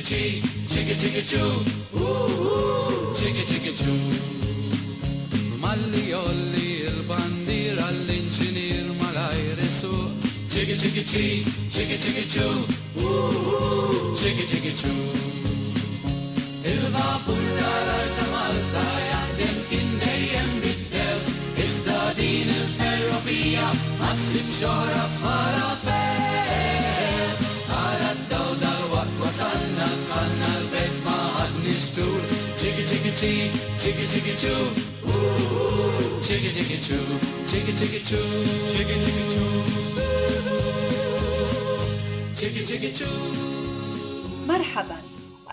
chee, chicka chicka choo, ooh, chicka chicka choo. Malliolli il-bandiera l-inġinier mal-ajri suq. Chicka chicka chee, chicka chicka choo, ooh, chicka chicka choo. Il-vapur tal-Arta Malta jaħdem kien dejjem bid-dew, iżda din il-ferrovija ma ssib xoħra bħala few. Ara d-dawda l-waqt wasalna bħalna l-bejt ma ħadniex tul. Chicka chicka chee, chicka chicka choo, ooh, chicka chicka choo, chicka chicka choo, chicka chicka choo, chicka chicka choo. مرحبا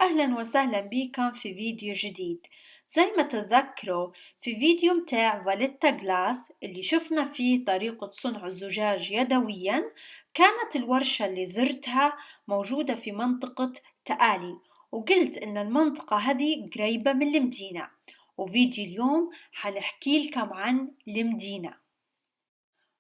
أهلا وسهلا بكم في فيديو جديد. زي ما تتذكروا في فيديو متاع فاليتا جلاس اللي شفنا فيه طريقة صنع الزجاج يدويا، كانت الورشة اللي زرتها موجودة في منطقة تآلي، وقلت إن المنطقة هذه قريبة من المدينة. وفيديو اليوم حنحكي لكم عن المدينة.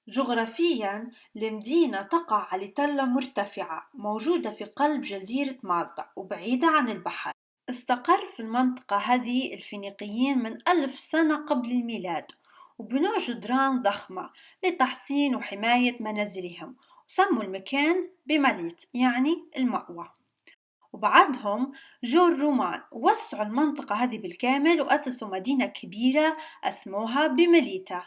جغرافياً المدينة تقع على تلة مرتفعة موجودة في قلب جزيرة مالطا وبعيدة عن البحر. استقر في المنطقة هذه الفينيقيين من 1000 سنة قبل الميلاد، وبنوا جدران ضخمة لتحصين وحماية منازلهم، وسموا المكان بمليت يعني المأوى. وبعدهم جو الرومان ووسعوا المنطقة هذه بالكامل وأسسوا مدينة كبيرة اسموها بمليتا.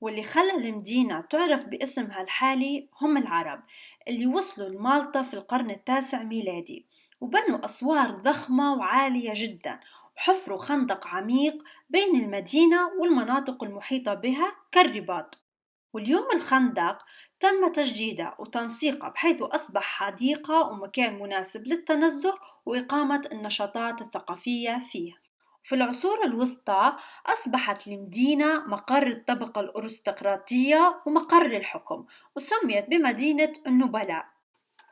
واللي خلى المدينة تعرف باسمها الحالي هم العرب اللي وصلوا لمالطا في القرن التاسع ميلادي، وبنوا أسوار ضخمة وعالية جدا، وحفروا خندق عميق بين المدينة والمناطق المحيطة بها كالرباط. واليوم الخندق تم تجديده وتنسيقه بحيث أصبح حديقة ومكان مناسب للتنزه وإقامة النشاطات الثقافية فيه. في العصور الوسطى أصبحت المدينة مقر الطبقة الأرستقراطية ومقر للحكم، وسميت بمدينة النبلاء.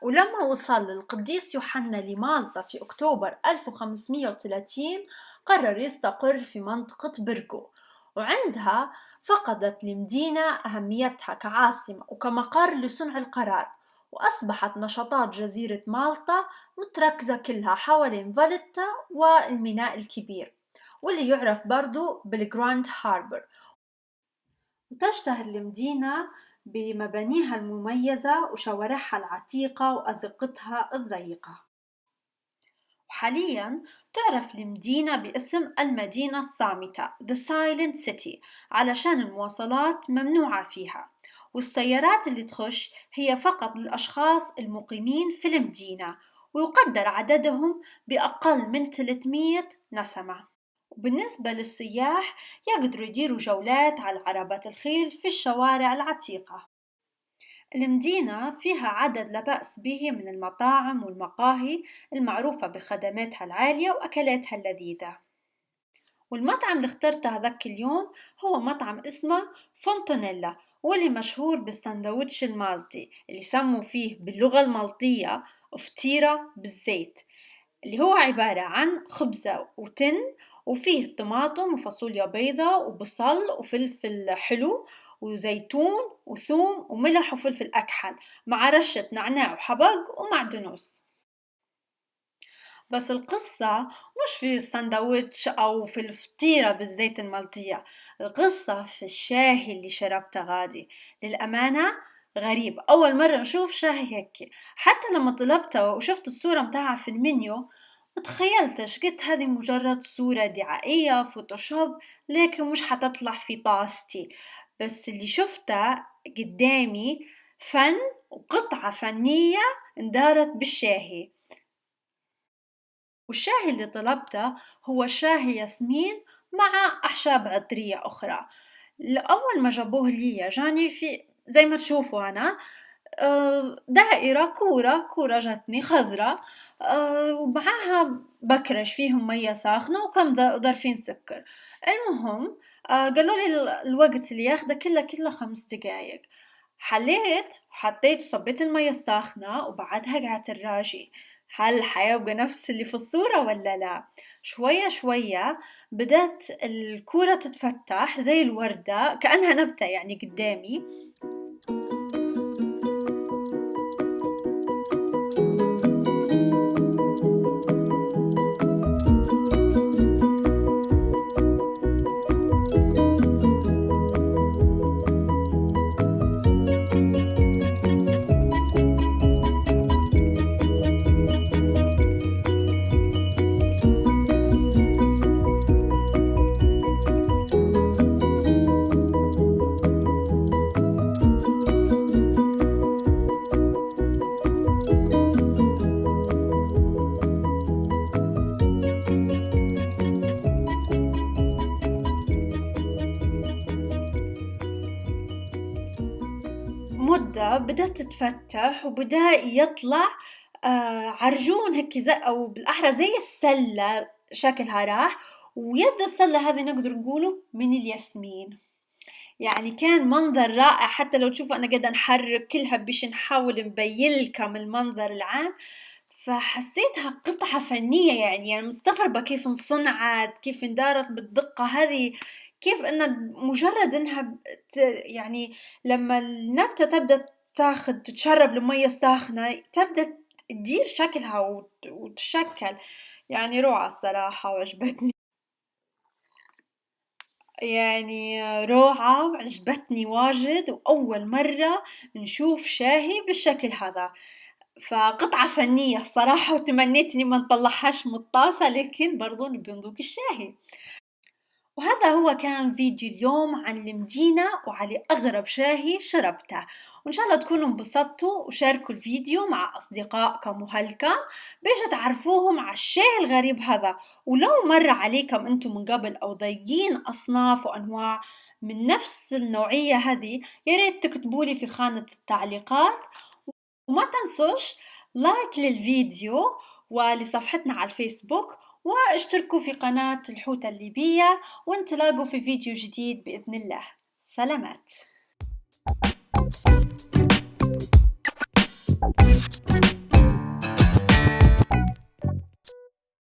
ولما وصل القديس يوحنا لمالطا في أكتوبر 1530 قرر يستقر في منطقة برغو، وعندها فقدت المدينة أهميتها كعاصمة وكمقر لصنع القرار، وأصبحت نشاطات جزيرة مالطا متركزة كلها حوالين فاليتا والميناء الكبير واللي يعرف برضو بالجراند هاربر. وتشتهر المدينة بمبانيها المميزة وشوارعها العتيقة وأزقتها الضيقة. وحالياً تعرف المدينة باسم المدينة الصامتة The Silent City علشان المواصلات ممنوعة فيها، والسيارات اللي تخش هي فقط للأشخاص المقيمين في المدينة، ويقدر عددهم بأقل من 300 نسمة. وبالنسبة للسياح يقدروا يديروا جولات على عربات الخيل في الشوارع العتيقة. المدينة فيها عدد لا بأس به من المطاعم والمقاهي المعروفة بخدماتها العالية وأكلاتها اللذيذة. والمطعم اللي اخترته ذاك اليوم هو مطعم اسمه فونتونيلا، واللي مشهور بالساندويتش المالطي اللي سموا فيه باللغة المالطية فطيرة بالزيت، اللي هو عبارة عن خبزة وتن وفيه طماطم وفاصوليا بيضة وبصل وفلفل حلو وزيتون وثوم وملح وفلفل أكحل مع رشة نعناع وحبق ومعدنوس. بس القصة مش في الساندويتش أو في الفطيرة بالزيت المالطية، القصة في الشاهي اللي شربته غادي. للأمانة غريب، أول مرة نشوف شاهي هيك، حتى لما طلبته وشفت الصورة متاعها في المنيو متخيلتش، قلت هذه مجرد صورة دعائية فوتوشوب لكن مش حتطلع في طاستي. بس اللي شفته قدامي فن وقطعة فنية اندارت بالشاهي. والشاهي اللي طلبته هو شاهي ياسمين مع أعشاب عطرية أخرى. لأول ما جابوه لي جاني في زي ما تشوفوا أنا دائرة كورة جتني خضرة ومعاها بكرش فيهم مية ساخنة وكم ظرفين سكر. المهم قالوا لي الوقت اللي ياخده كله 5 دقايق. حطيت وصبيت المية الساخنة وبعدها قعدت الراجي هل حيبقى نفس اللي في الصورة ولا لا. شوية بدأت الكورة تتفتح زي الوردة كأنها نبتة يعني قدامي. مدة بدأت تتفتح وبدأ يطلع عرجون هيك أو بالأحرى زي السلة شكلها راح، ويد السلة هذه نقدر نقوله من الياسمين. يعني كان منظر رائع، حتى لو تشوفوا أنا قاعدة نحرك كلها باش نحاول نبين لكم المنظر العام. فحسيتها قطعة فنية، يعني مستغربة كيف انصنعت، كيف اندارت بالدقة هذه، كيف إن مجرد إنها يعني لما النبتة تبدأ تتشرب المية الساخنة تبدأ تدير شكلها وتشكل. يعني روعة الصراحة وعجبتني، يعني روعة وعجبتني واجد، وأول مرة نشوف شاهي بالشكل هذا. فقطعة فنية صراحة، وتمنيت إني ما نطلعهاش من الطاسة، لكن برضو نبي نذوق الشاهي. وهذا هو كان فيديو اليوم عن المدينة وعلى أغرب شاهي شربته، وإن شاء الله تكونوا انبسطتوا، وشاركوا الفيديو مع أصدقائكم وهلكم باش تعرفوهم على الشاي الغريب هذا. ولو مر عليكم أنتم من قبل أو ضايقين أصناف وأنواع من نفس النوعية هذه، ياريت تكتبولي في خانة التعليقات. وما تنسوش لايك للفيديو ولصفحتنا على الفيسبوك، واشتركوا في قناة الحوتة الليبية، وانتلاقوا في فيديو جديد بإذن الله. سلامات.